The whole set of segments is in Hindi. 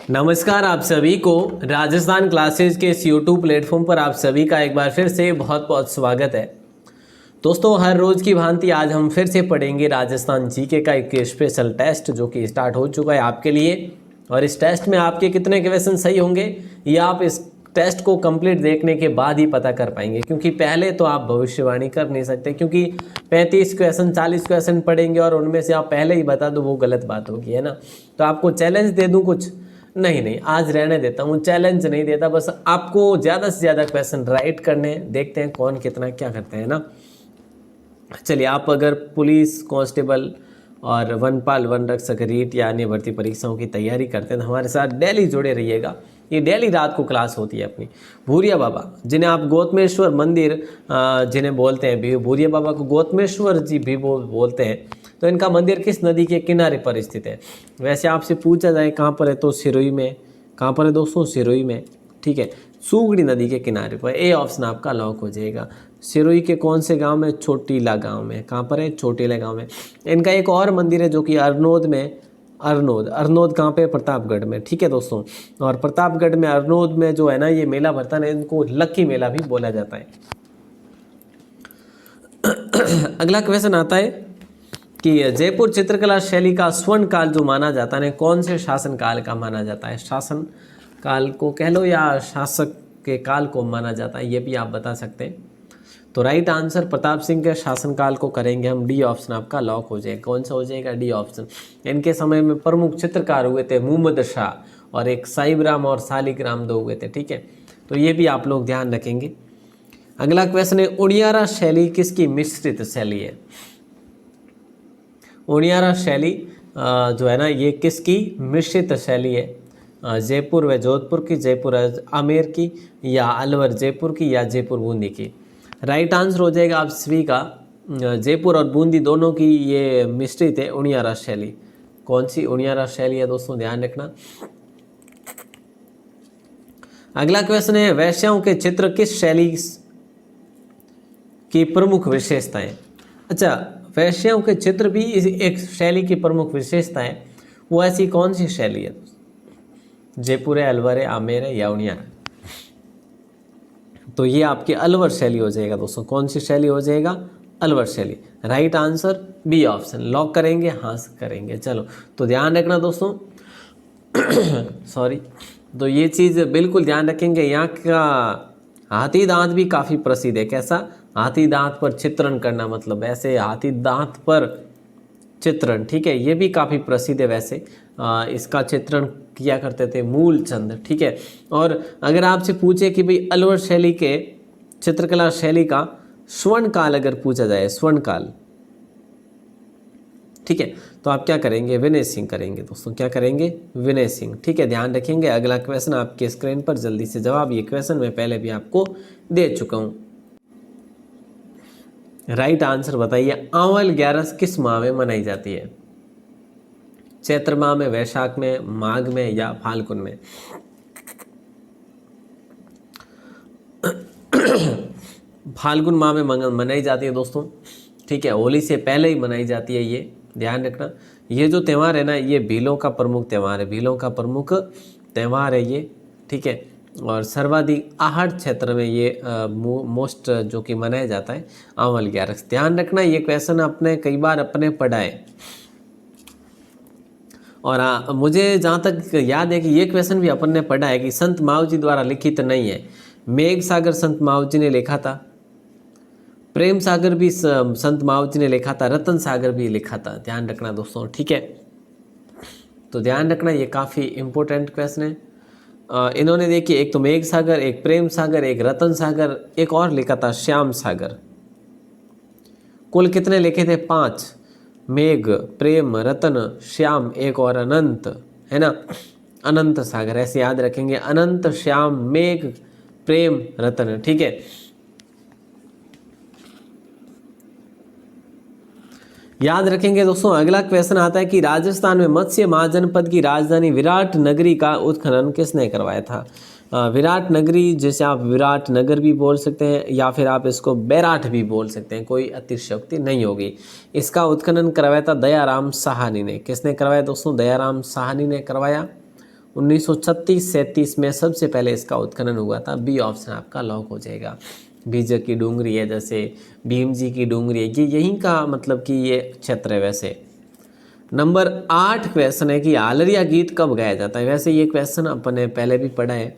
नमस्कार आप सभी को राजस्थान क्लासेज के इस यूट्यूब प्लेटफॉर्म पर आप सभी का एक बार फिर से बहुत बहुत स्वागत है। दोस्तों, हर रोज़ की भांति आज हम फिर से पढ़ेंगे राजस्थान जीके का एक स्पेशल टेस्ट जो कि स्टार्ट हो चुका है आपके लिए। और इस टेस्ट में आपके कितने क्वेश्चन सही होंगे ये आप इस टेस्ट को कंप्लीट देखने के बाद ही पता कर पाएंगे, क्योंकि पहले तो आप भविष्यवाणी कर नहीं सकते, क्योंकि 35 क्वेश्चन 40 क्वेश्चन पढ़ेंगे और उनमें से आप पहले ही बता दो वो गलत बात होगी, है ना। तो आपको चैलेंज दे दूँ कुछ? नहीं, आज रहने देता हूँ, चैलेंज नहीं देता, बस आपको ज़्यादा से ज़्यादा क्वेश्चन राइट करने हैं। देखते हैं कौन कितना क्या करते हैं ना। चलिए, आप अगर पुलिस कांस्टेबल और वनपाल वन रक्षक रीट या अन्य भर्ती परीक्षाओं की तैयारी करते हैं तो हमारे साथ डेली जुड़े रहिएगा। ये डेली रात को क्लास होती है अपनी। भूरिया बाबा, जिन्हें आप गौतमेश्वर मंदिर जिन्हें बोलते हैं, भूरिया बाबा को गौतमेश्वर जी भी बोलते हैं, तो इनका मंदिर किस नदी के किनारे पर स्थित है? वैसे आपसे पूछा जाए कहाँ पर है तो सिरोही में। कहाँ पर है दोस्तों? सिरोही में, ठीक है, सूगड़ी नदी के किनारे पर। ए ऑप्शन आपका लॉक हो जाएगा। सिरोही के कौन से गांव में? छोटीला गांव में। कहाँ पर है? छोटीला गांव में। इनका एक और मंदिर है जो कि अरनोद में, अरनोद कहाँ पे? प्रतापगढ़ में, ठीक है दोस्तों। और प्रतापगढ़ में अरनोद में जो है ना ये मेला भरता है, इनको लक्की मेला भी बोला जाता है। अगला क्वेश्चन आता है कि जयपुर चित्रकला शैली का स्वर्ण काल जो माना जाता है कौन से शासन काल का माना जाता है? शासन काल को कह लो या शासक के काल को माना जाता है, ये भी आप बता सकते हैं। तो राइट आंसर प्रताप सिंह के शासनकाल को करेंगे हम। डी ऑप्शन आपका लॉक हो जाएगा। कौन सा हो जाएगा? D option. इनके समय में प्रमुख चित्रकार हुए थे मुहम्मद शाह और एक साहिबराम और सालिग्राम दो हुए थे, ठीक है। तो ये भी आप लोग ध्यान रखेंगे। अगला क्वेश्चन है उड़ियारा शैली किसकी मिश्रित शैली है? उड़ियारा शैली जो है ना ये किसकी मिश्रित शैली है? जयपुर व जोधपुर की, जयपुर आमेर की, या अलवर जयपुर की, या जयपुर बूंदी की? राइट आंसर हो जाएगा आप सभी का जयपुर और बूंदी दोनों की ये मिश्रित है उड़ियारा शैली। कौन सी उड़ियारा शैली है दोस्तों? ध्यान रखना। अगला क्वेश्चन है वैश्याओं के चित्र किस शैली की प्रमुख विशेषताएं? अच्छा, वैश्याओं के चित्र भी एक शैली की प्रमुख विशेषता है, वो ऐसी कौन सी शैली है? जयपुर है, अलवर है, आमेर है, या उड़ियारा? तो ये आपकी अलवर शैली हो जाएगा दोस्तों। कौन सी शैली हो जाएगा? अलवर शैली। Right answer B option. Lock करेंगे? हाँ करेंगे। चलो, तो ध्यान रखना दोस्तों। सॉरी, तो ये चीज़ बिल्कुल ध्यान रखेंगे। यहाँ का हाथी दांत भी काफ़ी प्रसिद्ध है। कैसा? हाथी दांत पर चित्रण करना, मतलब ऐसे हाथी दांत पर चित्रण, ठीक है, ये भी काफ़ी प्रसिद्ध है। वैसे इसका चित्रण किया करते थे मूलचंद, ठीक है। और अगर आपसे पूछे कि भाई अलवर शैली के चित्रकला शैली का स्वर्ण काल अगर पूछा जाए, स्वर्ण काल, ठीक है, तो आप क्या करेंगे? विनय सिंह करेंगे दोस्तों। क्या करेंगे? विनय सिंह, ठीक है, ध्यान रखेंगे। अगला क्वेश्चन आपके स्क्रीन पर, जल्दी से जवाब। ये क्वेश्चन मैं पहले भी आपको दे चुका हूँ। राइट आंसर बताइए। आंवल ग्यारस किस माह में मनाई जाती है? चैत्र माह में, वैशाख में, माघ में, या फाल्गुन में? फाल्गुन माह में मनाई जाती है दोस्तों, ठीक है। होली से पहले ही मनाई जाती है, ये ध्यान रखना। ये जो त्यौहार है ना ये भीलों का प्रमुख त्यौहार है, भीलों का प्रमुख त्यौहार है ये, ठीक है। और सर्वाधिक आहट क्षेत्र में ये मोस्ट जो कि मनाया जाता है आंवल ग्यारस। ध्यान रखना, ये क्वेश्चन आपने कई बार अपने पढ़ा है। और मुझे जहाँ तक याद है कि ये क्वेश्चन भी अपन ने पढ़ा है कि संत मावजी द्वारा लिखित नहीं है। मेघ सागर संत मावजी ने लिखा था, प्रेम सागर भी संत मावजी ने लिखा था, रतन सागर भी लिखा था। ध्यान रखना दोस्तों, ठीक है। तो ध्यान रखना, ये काफ़ी इंपॉर्टेंट क्वेश्चन है। इन्होंने देखिए एक तो मेघ सागर, एक प्रेम सागर, एक रतन सागर, एक और लिखा था श्याम सागर। कुल कितने लिखे थे? 5। मेघ, प्रेम, रतन, श्याम, एक और अनंत, है ना, अनंत सागर। ऐसे याद रखेंगे, अनंत, श्याम, मेघ, प्रेम, रतन, ठीक है। याद रखेंगे दोस्तों। अगला क्वेश्चन आता है कि राजस्थान में मत्स्य महाजनपद की राजधानी विराट नगरी का उत्खनन किसने करवाया था? विराट नगरी, जैसे आप विराट नगर भी बोल सकते हैं या फिर आप इसको बैराठ भी बोल सकते हैं, कोई अतिशयोक्ति नहीं होगी। इसका उत्खनन करवाया था दयाराम साहनी ने। किसने करवाया दोस्तों? दयाराम साहनी ने करवाया। 1936-37 में सबसे पहले इसका उत्खनन हुआ था। बी ऑप्शन आपका लॉक हो जाएगा। बीजक की डूंगरी है, जैसे भीमजी की डूंगरी है, ये यहीं का मतलब कि ये क्षेत्र है। वैसे नंबर 8 क्वेश्चन है कि आलरिया गीत कब गाया जाता है। वैसे ये क्वेश्चन अपन ने पहले भी पढ़ा है।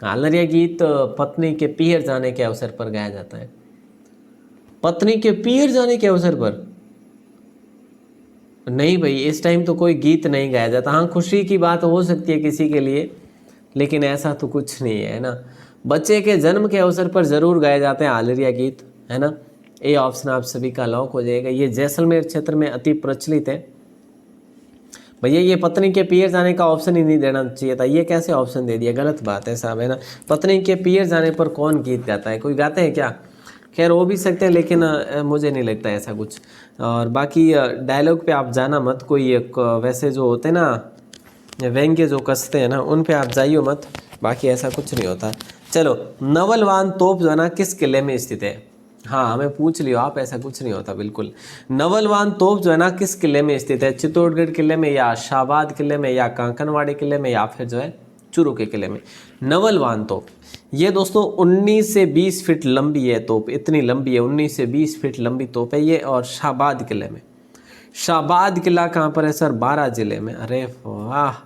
आलरिया गीत पत्नी के पीहर जाने के अवसर पर गाया जाता है। पत्नी के पीहर जाने के अवसर पर नहीं भाई, इस टाइम तो कोई गीत नहीं गाया जाता। हाँ, खुशी की बात हो सकती है किसी के लिए, लेकिन ऐसा तो कुछ नहीं है ना। बच्चे के जन्म के अवसर पर जरूर गाए जाते हैं आलरिया गीत, है ना। ए ऑप्शन आप सभी का लॉक हो जाएगा। ये जैसलमेर क्षेत्र में अति प्रचलित है। भैया ये पत्नी के पियर जाने का ऑप्शन ही नहीं देना चाहिए था, ये कैसे ऑप्शन दे दिया, गलत बात है साहब, है ना। पत्नी के पियर जाने पर कौन गीत गाता है, कोई गाते हैं क्या? खैर हो भी सकते हैं, लेकिन मुझे नहीं लगता ऐसा कुछ। और बाकी डायलॉग पे आप जाना मत, कोई वैसे जो होते हैं ना व्यंग्य जो कसते हैं ना, उन पे आप जाइयो मत, बाकी ऐसा कुछ नहीं होता। चलो, नवलवान तोप जो है ना किस किले में स्थित है? हाँ, हमें पूछ लियो आप, ऐसा कुछ नहीं होता बिल्कुल। नवलवान तोप जो है ना किस किले में स्थित है? चित्तौड़गढ़ किले में, या शाहबाद किले में, या कांकनवाड़ी किले में, या फिर जो है चूरू के किले में? नवलवान तोप ये दोस्तों 19 से 20 फीट लंबी है तोप, इतनी लंबी है, 19 से 20 फीट लंबी तोप है ये। और शाहबाद किले में, शाहबाद किला कहाँ पर है सर? 12 जिले में। अरे वाह।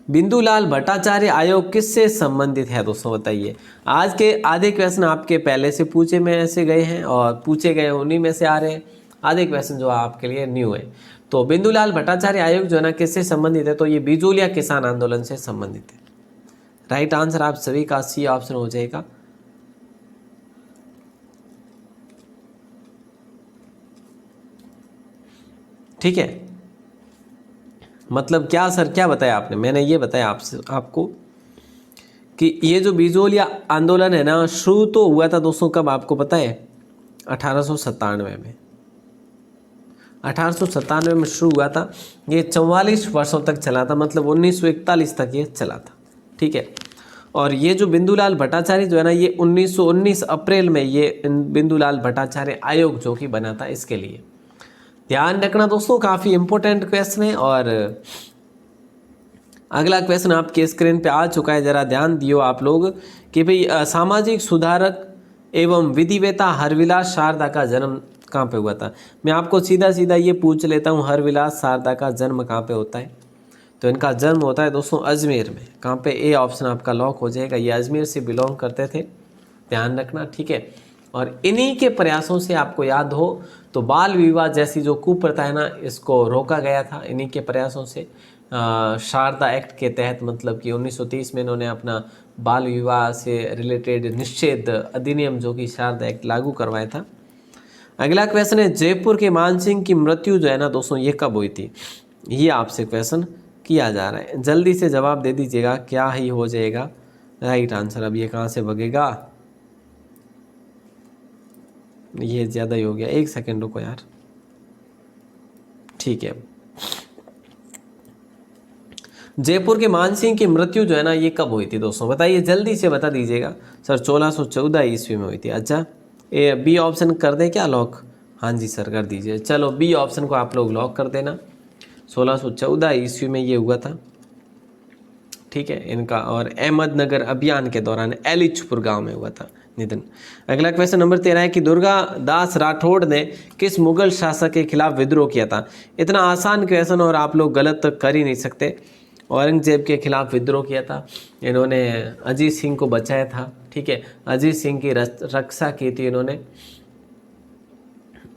बिंदुलाल भट्टाचार्य आयोग किससे संबंधित है दोस्तों, बताइए। आज के आधे क्वेश्चन आपके पहले से पूछे में से गए हैं और पूछे गए उन्हीं में से आ रहे हैं, आधे क्वेश्चन जो आपके लिए न्यू है। तो बिंदुलाल भट्टाचार्य आयोग जो है ना किससे संबंधित है? तो ये बिजोलिया किसान आंदोलन से संबंधित है। राइट आंसर आप सभी का सी ऑप्शन हो जाएगा। ठीक है, मतलब क्या सर, क्या बताया आपने? मैंने ये बताया आपको कि ये जो बिजोलिया आंदोलन है ना, शुरू तो हुआ था दोस्तों कब, आपको पता है? 1897 में। 1897 में शुरू हुआ था। ये 44 वर्षों तक चला था, मतलब 1941 तक ये चला था। ठीक है। और ये जो बिंदुलाल भट्टाचार्य जो है ना, ये 1919 अप्रैल में ये बिंदुलाल भट्टाचार्य आयोग जो कि बना था, इसके लिए ध्यान रखना दोस्तों, काफ़ी इंपॉर्टेंट क्वेश्चन है। और अगला क्वेश्चन आपके स्क्रीन पे आ चुका है, जरा ध्यान दियो आप लोग कि भाई सामाजिक सुधारक एवं विधिवेता हरविलास शारदा का जन्म कहाँ पे हुआ था? मैं आपको सीधा सीधा ये पूछ लेता हूँ, हरविलास शारदा का जन्म कहाँ पे होता है? तो इनका जन्म होता है दोस्तों अजमेर में। कहाँ पे? ए ऑप्शन आपका लॉक हो जाएगा। ये अजमेर से बिलोंग करते थे, ध्यान रखना। ठीक है। और इन्हीं के प्रयासों से आपको याद हो तो बाल विवाह जैसी जो कुप्रथा है ना, इसको रोका गया था इन्हीं के प्रयासों से। शारदा एक्ट के तहत, मतलब कि 1930 में इन्होंने अपना बाल विवाह से रिलेटेड निषेध अधिनियम जो कि शारदा एक्ट लागू करवाया था। अगला क्वेश्चन है, जयपुर के मानसिंह की मृत्यु जो है ना दोस्तों, ये कब हुई थी? ये आपसे क्वेश्चन किया जा रहा है, जल्दी से जवाब दे दीजिएगा, क्या ही हो जाएगा राइट आंसर। अब ये कहाँ से भगेगा, ये ज़्यादा ही हो गया, एक सेकेंड रुको यार। ठीक है, जयपुर के मानसिंह की मृत्यु जो है ना, ये कब हुई थी दोस्तों, बताइए, जल्दी से बता दीजिएगा। सर 1614 ईस्वी में हुई थी। अच्छा, ए बी ऑप्शन कर दे क्या लॉक? हाँ जी सर, कर दीजिए। चलो, बी ऑप्शन को आप लोग लॉक कर देना। 1614 ईस्वी में ये हुआ था। ठीक है इनका। और अहमदनगर अभियान के दौरान एलिचपुर गांव में हुआ था निधन। अगला क्वेश्चन नंबर 13 है कि दुर्गा दास राठौड़ ने किस मुगल शासक के खिलाफ विद्रोह किया था? इतना आसान क्वेश्चन और आप लोग गलत कर ही नहीं सकते। औरंगजेब के खिलाफ विद्रोह किया था इन्होंने, अजीत सिंह को बचाया था। ठीक है, अजीत सिंह की रक्षा की थी इन्होंने।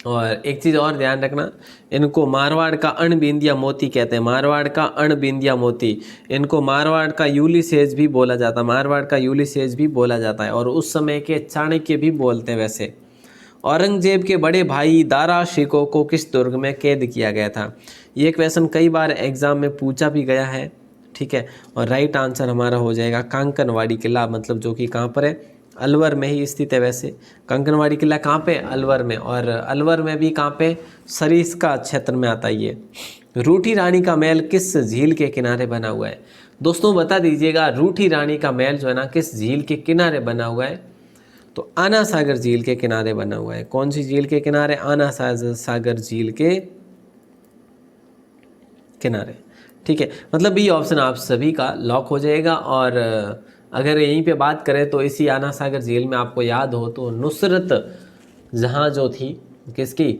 और एक चीज़ और ध्यान रखना, इनको मारवाड़ का अणबिंदिया मोती कहते हैं, मारवाड़ का अणबिंदिया मोती। इनको मारवाड़ का यूलिसेज भी बोला जाता है, मारवाड़ का यूलिसेज भी बोला जाता है। और उस समय के चाणक्य भी बोलते हैं वैसे। औरंगजेब के बड़े भाई दारा शिकोह को किस दुर्ग में कैद किया गया था? ये क्वेश्चन कई बार एग्जाम में पूछा भी गया है। ठीक है, और राइट आंसर हमारा हो जाएगा कांकनवाड़ी किला, मतलब जो कि कहाँ पर है? अलवर में ही स्थित है। वैसे कंकनवाड़ी किला कहाँ पे? अलवर में। और अलवर में भी कहाँ पे? सरिस्का क्षेत्र में आता है ये। रूठी रानी का महल किस झील के किनारे बना हुआ है? दोस्तों बता दीजिएगा, रूठी रानी का महल जो है ना किस झील के किनारे बना हुआ है? तो आना सागर झील के किनारे बना हुआ है। कौन सी झील के किनारे? आना सागर झील के किनारे। ठीक है, मतलब बी ऑप्शन आप सभी का लॉक हो जाएगा। और अगर यहीं पे बात करें तो इसी आना सागर झील में आपको याद हो तो नुसरत जहाँ जो थी किसकी,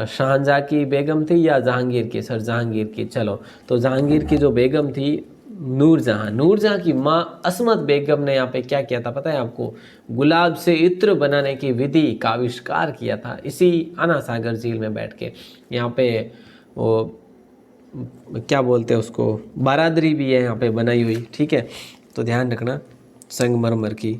शाहजहाँ की बेगम थी या जहांगीर की, सर जहांगीर की, चलो तो जहांगीर की जो बेगम थी नूरजहाँ की माँ असमत बेगम ने यहाँ पे क्या किया था पता है आपको, गुलाब से इत्र बनाने की विधि का आविष्कार किया था इसी आना सागर झील में बैठ के। यहाँ पे वो क्या बोलते हैं उसको, बारादरी भी है यहाँ पे बनाई हुई, ठीक है, तो ध्यान रखना संगमरमर की।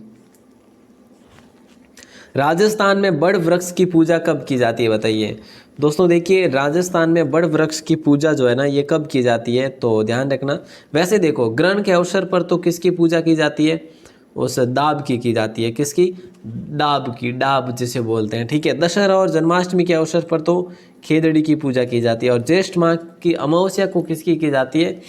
राजस्थान में बड़ वृक्ष की पूजा कब की जाती है बताइए दोस्तों। देखिए राजस्थान में बड़ वृक्ष की पूजा जो है ना ये कब की जाती है, तो ध्यान रखना। वैसे देखो ग्रहण के अवसर पर तो किसकी पूजा की जाती है, उस दाब की जाती है, किसकी, डाब की, डाब जिसे बोलते हैं, ठीक है। दशहरा और जन्माष्टमी के अवसर पर तो खेदड़ी की पूजा की जाती है। और ज्येष्ठ माह की अमावस्या को किसकी की जाती है,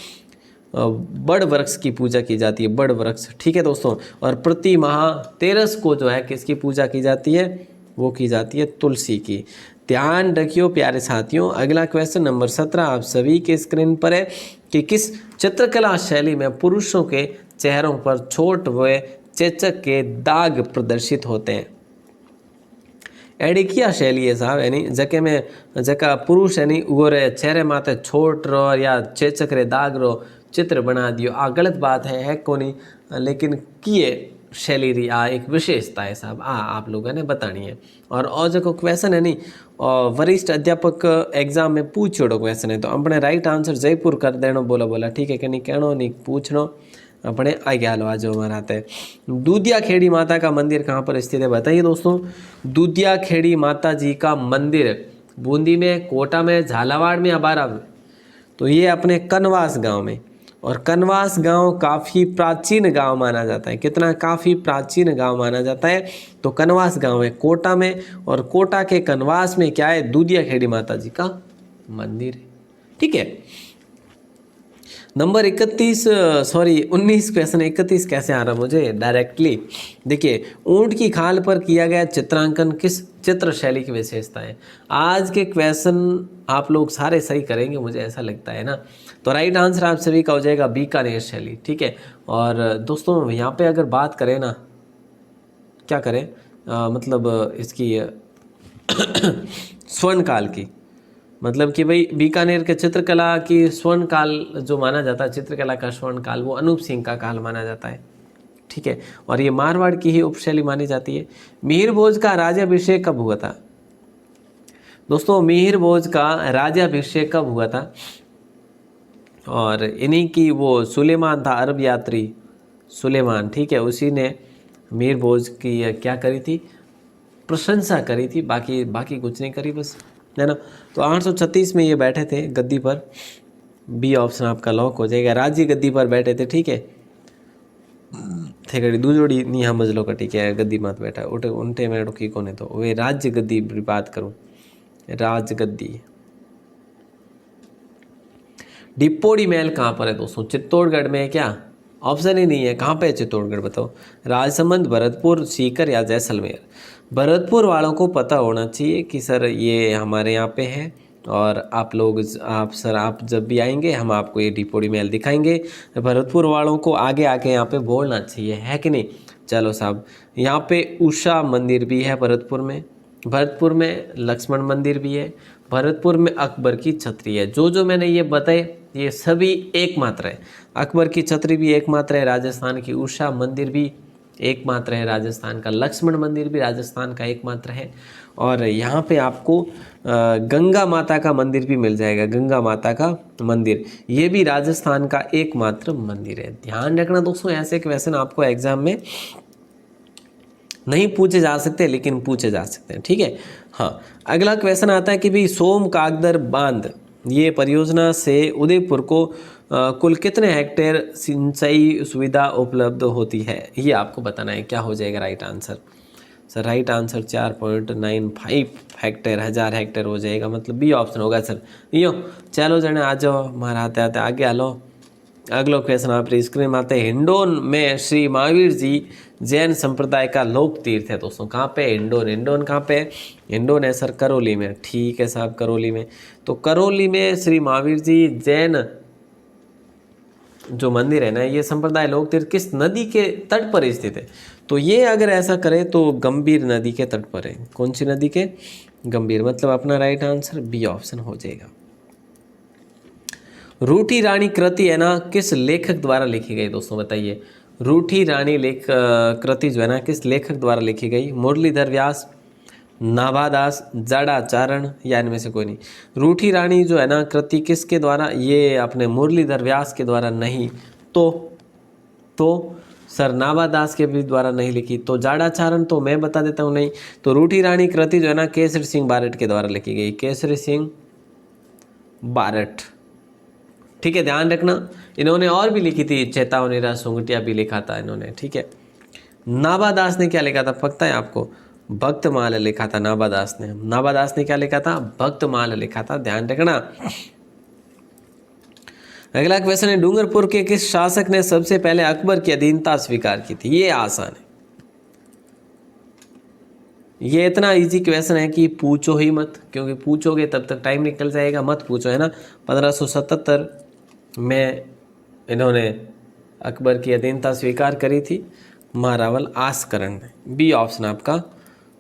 बड़ वृक्ष की पूजा की जाती है, बड़ वृक्ष, ठीक है दोस्तों। और प्रति माह तेरस को जो है किसकी पूजा की जाती है, वो की जाती है तुलसी की। ध्यान रखियो प्यारे साथियों। अगला क्वेश्चन नंबर 17 आप सभी के स्क्रीन पर है कि किस चित्रकला शैली में पुरुषों के चेहरों पर छोट व चेचक के दाग प्रदर्शित होते हैं। एडिकिया शैली है साहब, यानी जके में जका पुरुष यानी वो रे चेहरे माथे छोट रो या चेचक रे दाग रो चित्र बना दियो, आ गलत बात है कोनी, लेकिन किए शैली री आ एक विशेषता है साहब, आप लोगों ने बतानी है। और जो क्वेश्चन है नहीं वरिष्ठ अध्यापक एग्जाम में पूछ छोड़ो क्वेश्चन है, तो अपने राइट आंसर जयपुर कर देनो, बोला ठीक है कि नहीं कहनो नहीं पूछनो, अपने आगे हालो आज हमारा आते हैं। दूधिया खेड़ी माता का मंदिर कहाँ पर स्थित है बताइए दोस्तों। दूधिया खेड़ी माता जी का मंदिर बूंदी में, कोटा में, झालावाड़ में या बारा में, तो ये अपने कनवास गांव में। और कनवास गांव काफ़ी प्राचीन गांव माना जाता है, कितना, काफ़ी प्राचीन गांव माना जाता है। तो कनवास गांव है कोटा में, और कोटा के कनवास में क्या है, दूधिया खेड़ी माता जी का मंदिर है, ठीक है। नंबर 19 क्वेश्चन 31 कैसे आ रहा मुझे डायरेक्टली। देखिए ऊंट की खाल पर किया गया चित्रांकन किस चित्र शैली की विशेषता है। आज के क्वेश्चन आप लोग सारे सही करेंगे मुझे ऐसा लगता है ना, तो राइट आंसर आप सभी का हो जाएगा बीकानेर शैली, ठीक है। और दोस्तों यहाँ पे अगर बात करें ना, क्या करें मतलब इसकी स्वर्ण काल की, मतलब कि भाई बीकानेर के चित्रकला की स्वर्ण काल जो माना जाता है, चित्रकला का स्वर्ण काल, वो अनूप सिंह का काल माना जाता है, ठीक है। और ये मारवाड़ की ही उपशैली मानी जाती है। मिहिर भोज का राज्याभिषेक कब हुआ था दोस्तों, मिहिर भोज का राज्याभिषेक कब हुआ था, और इन्हीं की वो सुलेमान था, अरब यात्री सुलेमान, ठीक है, उसी ने मिहिर भोज की क्या करी थी, प्रशंसा करी थी, बाकी कुछ नहीं करी बस, है ना। तो 836 में ये बैठे थे गद्दी पर, बी ऑप्शन आपका लॉक हो जाएगा, राज्य गद्दी पर बैठे थे, ठीक है। थे दू जोड़ी नहीं हम मजलो का, ठीक है, गद्दी मत बैठा उठे उनटे में रुकी कोने, तो वे राज्य गद्दी बात करूँ, राज गद्दी। डिप्पोडी महल कहाँ पर है दोस्तों, चित्तौड़गढ़ में है क्या, ऑप्शन ही नहीं है, कहाँ पे है चित्तौड़गढ़ बताओ। राजसमंद, भरतपुर, सीकर या जैसलमेर। भरतपुर वालों को पता होना चाहिए कि सर ये हमारे यहाँ पे है, और आप जब भी आएंगे हम आपको ये डिप्पोडी महल दिखाएंगे। भरतपुर वालों को आगे आके यहाँ पे बोलना चाहिए, है कि नहीं। चलो साहब, यहाँ पे उषा मंदिर भी है भरतपुर में लक्ष्मण मंदिर भी है, भरतपुर में अकबर की छतरी है। जो मैंने ये बताए ये सभी एकमात्र है। अकबर की छतरी भी एकमात्र है राजस्थान की, उषा मंदिर भी एकमात्र है राजस्थान का, लक्ष्मण मंदिर भी राजस्थान का एकमात्र है। और यहाँ पे आपको गंगा माता का मंदिर भी मिल जाएगा, गंगा माता का मंदिर, ये भी राजस्थान का एकमात्र मंदिर है। ध्यान रखना दोस्तों, ऐसे क्वेश्चन आपको एग्जाम में नहीं पूछे जा सकते लेकिन पूछे जा सकते हैं, ठीक है। हाँ, अगला क्वेश्चन आता है कि भाई सोम कागदर बांध ये परियोजना से उदयपुर को कुल कितने हेक्टेयर सिंचाई सुविधा उपलब्ध होती है, ये आपको बताना है। क्या हो जाएगा right answer, sir right answer 4.95 hectare, 1000 hectare हो जाएगा, मतलब बी ऑप्शन होगा सर। यो चलो जने आ जाओ, हमारा आते आते आगे आ लो। अगला क्वेश्चन आप स्क्रीन में आते हैं। हिंडोन में श्री महावीर जी जैन संप्रदाय का लोक तीर्थ है दोस्तों, कहाँ पे, हिंडोन कहाँ पे, हिंडोन है सर करौली में, ठीक है साहब करौली में। तो करौली में श्री महावीर जी जैन जो मंदिर है ना, ये संप्रदाय लोक तीर्थ किस नदी के तट पर स्थित है? तो ये अगर ऐसा करें तो गंभीर नदी के तट पर है। कौन सी नदी के? गंभीर। मतलब अपना राइट आंसर बी ऑप्शन हो जाएगा। रूठी रानी कृति है ना, किस लेखक द्वारा लिखी गई? दोस्तों बताइए, रूठी रानी कृति जो है ना, किस लेखक द्वारा लिखी गई? मुरलीधर व्यास, नाभादास, जड़ाचारण या इनमें से कोई नहीं। रूठी रानी जो है ना कृति किसके द्वारा? ये अपने मुरलीधर व्यास के द्वारा नहीं तो सर नाभादास के भी द्वारा नहीं लिखी। तो जाड़ाचारण तो मैं बता देता हूँ नहीं। तो रूठी रानी कृति जो है ना केसरी सिंह बारट के द्वारा लिखी गई। केसरी सिंह बारट, ठीक है, ध्यान रखना। इन्होंने और भी लिखी थी, चेतावनी सुंगटिया भी लिखा था इन्होंने, ठीक है। नाभादास ने क्या लिखा था पता है आपको? भक्तमाल लिखा था नाभादास ने। नाभादास ने क्या लिखा था? भक्तमाल लिखा था, ध्यान रखना। अगला क्वेश्चन है, डूंगरपुर के किस शासक ने सबसे पहले अकबर की अधीनता स्वीकार की थी? ये आसान है, ये इतना इजी क्वेश्चन है कि पूछो ही मत, क्योंकि पूछोगे तब तक टाइम निकल जाएगा। मत पूछो, है ना। 1577 में इन्होंने अकबर की अधीनता स्वीकार करी थी महारावल आसकरण ने। बी ऑप्शन आपका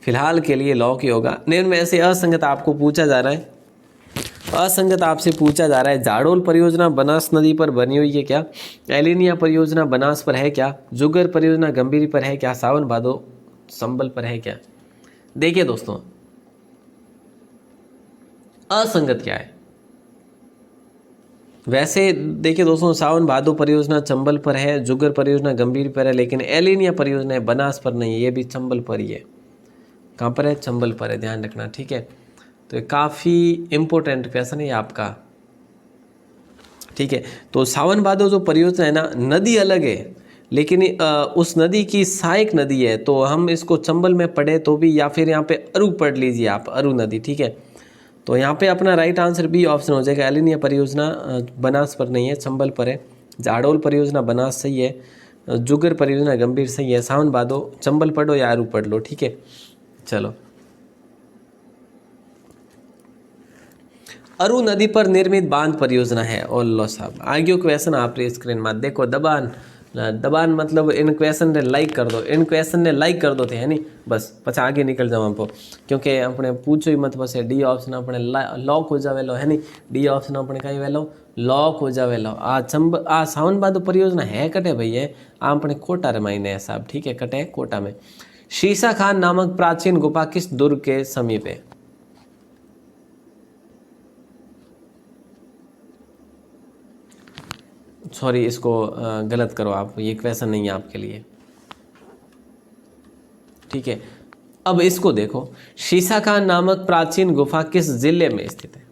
फिलहाल के लिए लॉक ही होगा। निम्न में से असंगत आपको पूछा जा रहा है, असंगत आपसे पूछा जा रहा है। जाडोल परियोजना बनास नदी पर बनी हुई है क्या? एलिनिया परियोजना बनास पर है क्या? जुगर परियोजना गंभीरी पर है क्या? सावन भादो संबल पर है क्या? देखिए दोस्तों, असंगत क्या है? वैसे देखिए दोस्तों, सावन भादो परियोजना चंबल पर है, जुगर परियोजना गंभीर पर है, लेकिन एलिनिया परियोजना है बनास पर नहीं है, ये भी चंबल पर ही है। कहाँ पर है? चंबल पर है, ध्यान रखना, ठीक है। तो ये काफ़ी इम्पोर्टेंट क्वेश्चन है आपका, ठीक है। तो सावन भादो जो परियोजना है ना, नदी अलग है, लेकिन उस नदी की सहायक नदी है, तो हम इसको चंबल में पढ़े तो भी, या फिर यहाँ पे अरु पढ़ लीजिए आप, अरु नदी, ठीक है। तो यहाँ पे अपना राइट आंसर बी ऑप्शन हो जाएगा। एलिनिया परियोजना बनास पर नहीं है, चंबल पर है। जाडोल परियोजना बनास सही है, जुगर परियोजना गंभीर सही है, सावन भादो चंबल पढ़ो या अरु पढ़ लो, ठीक है। चलो, अरु नदी पर निर्मित बांध परियोजना है। और लो साहब, आगे क्वेश्चन आप स्क्रीन में देखो। दबान मतलब इन क्वेश्चन ने लाइक कर दो, इन क्वेश्चन ने लाइक कर दो थे, है नहीं? बस पछा आगे निकल जाओ आपको, क्योंकि अपने पूछो ही मत बस। डी ऑप्शन अपने लॉक हो जावे लो, है नहीं? डी ऑप्शन अपने कहीं वेलो लॉक हो जावे लो। आ सावन भादो परियोजना है कटे भैया, आ अपने कोटा रमाइने है साहब, ठीक है, कटे कोटा में। शीशा खान नामक प्राचीन गुफा किस दुर्ग के समीप है? सॉरी, इसको गलत करो आप, ये क्वेश्चन नहीं है आपके लिए, ठीक है। अब इसको देखो, शीशा खान नामक प्राचीन गुफा किस जिले में स्थित है?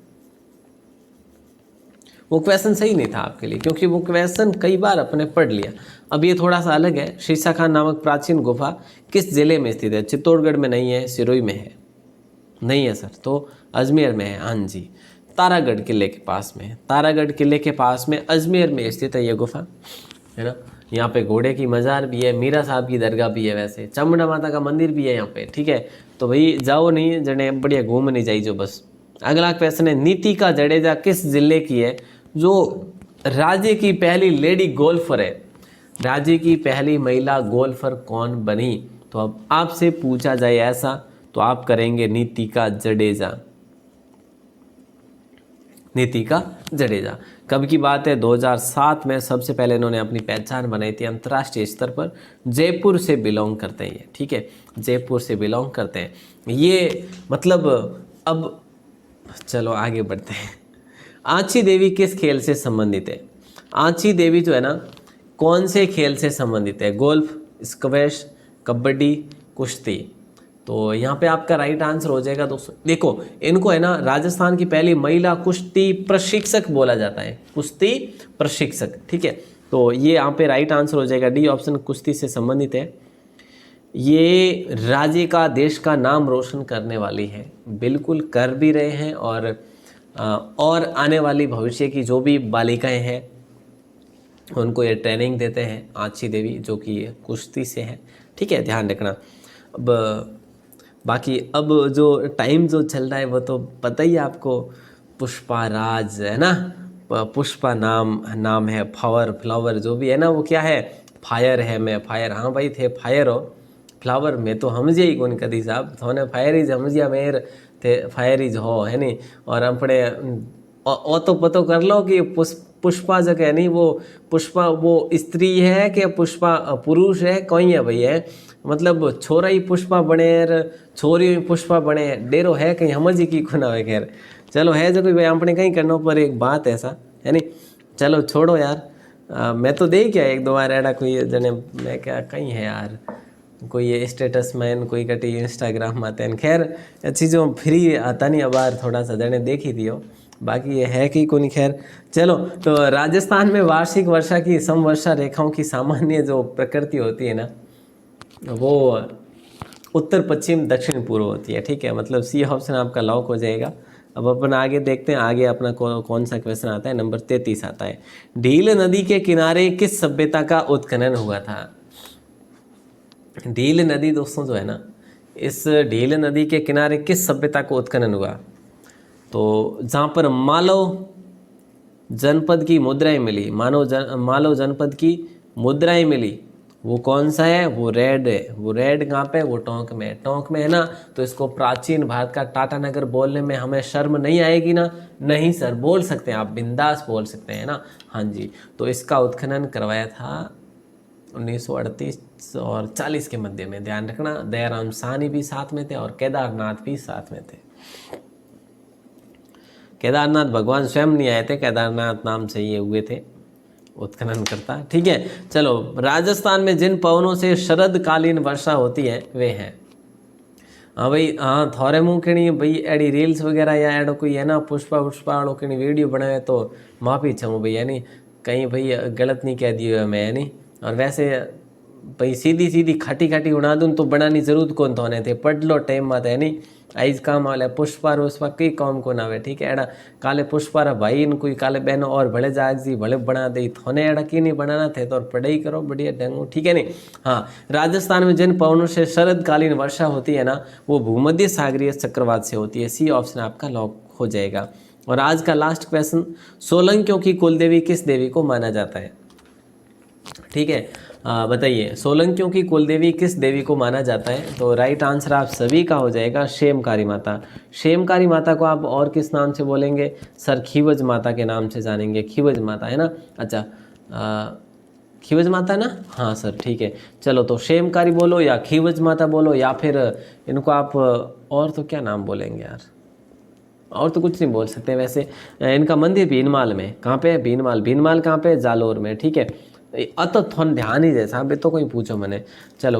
वो क्वेश्चन सही नहीं था आपके लिए, क्योंकि वो क्वेश्चन कई बार अपने पढ़ लिया। अब ये थोड़ा सा अलग है। शीशा खान नामक प्राचीन गुफा किस जिले में स्थित है? चित्तौड़गढ़ में नहीं है, सिरोही में है, नहीं है सर, तो अजमेर में है। हाँ जी, तारागढ़ किले के पास में है। तारागढ़ किले के पास में अजमेर में स्थित है ये गुफा, है ना। यहाँ पे घोड़े की मज़ार भी है, मीरा साहब की दरगाह भी है, वैसे चामुंडा माता का मंदिर भी है यहाँ पे, ठीक है। तो भाई जाओ नहीं जने, बढ़िया घूम नहीं जाइए बस। अगला क्वेश्चन है, नीतिका जडेजा किस जिले की है जो राज्य की पहली लेडी गोल्फर है? राज्य की पहली महिला गोल्फर कौन बनी? तो अब आपसे पूछा जाए ऐसा तो आप करेंगे नीतिका जडेजा। नीतिका जडेजा कब की बात है? 2007 में सबसे पहले इन्होंने अपनी पहचान बनाई थी अंतर्राष्ट्रीय स्तर पर। जयपुर से बिलोंग करते हैं ये, ठीक है, जयपुर से बिलोंग करते हैं ये। मतलब अब चलो आगे बढ़ते हैं। आंची देवी किस खेल से संबंधित है? आंची देवी जो है ना, कौन से खेल से संबंधित है? गोल्फ, स्क्वैश, कबड्डी, कुश्ती। तो यहाँ पे आपका राइट आंसर हो जाएगा दोस्तों। देखो, इनको है ना राजस्थान की पहली महिला कुश्ती प्रशिक्षक बोला जाता है, कुश्ती प्रशिक्षक, ठीक है। तो ये यहाँ पे राइट आंसर हो जाएगा डी ऑप्शन, कुश्ती से संबंधित है। ये राज्य का, देश का नाम रोशन करने वाली है, बिल्कुल कर भी रहे हैं। और आने वाली भविष्य की जो भी बालिकाएं हैं उनको ये ट्रेनिंग देते हैं, आंची देवी, जो कि कुश्ती से है, ठीक है, ध्यान रखना। अब बाकी अब जो टाइम जो चल रहा है वो तो पता ही है आपको, पुष्पा राज, है ना, पुष्पा नाम है, फ्लावर जो भी है ना वो क्या है, फायर है। मैं फायर, हाँ भाई थे फायर हो, फ्लावर में तो समझे ही कौन कदी साहब, थोने फायर ही समझिया मेर थे, फायर ही हो है नहीं। और अपने ओ तो पतो कर लो कि पुष्पा जो है नहीं, वो पुष्पा वो स्त्री है कि पुष्पा पुरुष है, कोई है भाई है, मतलब छोरा ही पुष्पा बने छोरी ही पुष्पा बने, डेरो है कहीं समझ ही की खुना है। खैर चलो है जो कोई भाई अपने कहीं करना पर एक बात ऐसा है नहीं, चलो छोड़ो यार। मैं तो देख क्या एक दो बार एडा कोई जने, मैं क्या कहीं है यार, कोई ये स्टेटस मैन कोई कटी इंस्टाग्राम आते हैं। खैर चीज़ों फ्री आता नहीं अब बार थोड़ा सा जने देखी थी हो, बाकी ये है कि कोई। खैर चलो, तो राजस्थान में वार्षिक वर्षा की समवर्षा रेखाओं की सामान्य जो प्रकृति होती है ना, वो उत्तर पश्चिम दक्षिण पूर्व होती है। ठीक है, मतलब सी ऑप्शन आपका लॉक हो जाएगा। अब अपन आगे देखते हैं, आगे अपना कौन सा क्वेश्चन आता है, नंबर 33 आता है। ढील नदी के किनारे किस सभ्यता का उत्खनन हुआ था? ढील नदी दोस्तों जो है ना, इस ढील नदी के किनारे किस सभ्यता को उत्खनन हुआ? तो जहाँ पर मालव जनपद की मुद्राएं मिली, मालव जनपद की मुद्राएं मिली, वो कौन सा है? वो रेड है। वो रेड कहाँ पे? वो टोंक में। टोंक में है ना, तो इसको प्राचीन भारत का टाटानगर बोलने में हमें शर्म नहीं आएगी ना? नहीं सर, बोल सकते हैं आप, बिंदास बोल सकते हैं ना। हाँ जी, तो इसका उत्खनन करवाया था 1938 और 40 के मध्य में। ध्यान रखना, दयाराम साहनी भी साथ में थे और केदारनाथ भी साथ में थे। केदारनाथ भगवान स्वयं नहीं आए थे, केदारनाथ नाम से ये हुए थे उत्खनन करता। ठीक है, चलो, राजस्थान में जिन पवनों से शरदकालीन वर्षा होती है वे हैं। हाँ भाई, हाँ थोड़े मुँह कणी भाई एडी रील्स वगैरह या एडो कोई है ना पुष्पा वालों कणी वीडियो बनाए तो माफ़ी चाहूँ भाई, है नहीं कहीं भाई गलत नहीं कह दियो है मैं, है नहीं। और वैसे भाई सीधी सीधी खाटी खाटी उड़ा दूँ तो बनानी जरूरत कौन थोने थे, पढ़ लो टाइम मत, है नहीं। आइज काम वाले पुष्पा रोस्पा कई काम को ना आवे। ठीक है, एड़ा काले पुष्पा भाई इन कोई काले बहनों और भले जाग जी भले बना दे, थोने एड़ा की नहीं बनाना थे तो और पढ़ाई करो बढ़िया ढंगो। ठीक है नहीं। हाँ, राजस्थान में जिन पवनों से शरदकालीन वर्षा होती है ना, वो भूमध्य सागरीय चक्रवात से होती है। सी ऑप्शन आपका लॉक हो जाएगा। और आज का लास्ट क्वेश्चन, सोलंकियों की कुलदेवी किस देवी को माना जाता है? ठीक है, बताइए सोलंकियों की कुलदेवी किस देवी को माना जाता है? तो राइट आंसर आप सभी का हो जाएगा क्षेमकारी माता। क्षेमकारी माता को आप और किस नाम से बोलेंगे? सर खीवज माता के नाम से जानेंगे, खीवज माता है ना। अच्छा, खीवज माता ना, हाँ सर ठीक है। चलो, तो क्षेमकारी बोलो या खीवज माता बोलो, या फिर इनको आप और तो क्या नाम बोलेंगे यार, और तो कुछ नहीं बोल सकते। वैसे इनका मंदिर भीनमाल में, कहाँ पे है? भीनमाल। भीनमाल कहाँ पे? जालोर में। ठीक है, तो थोड़ा ध्यान ही जैसा, अब तो कोई पूछो मैंने। चलो।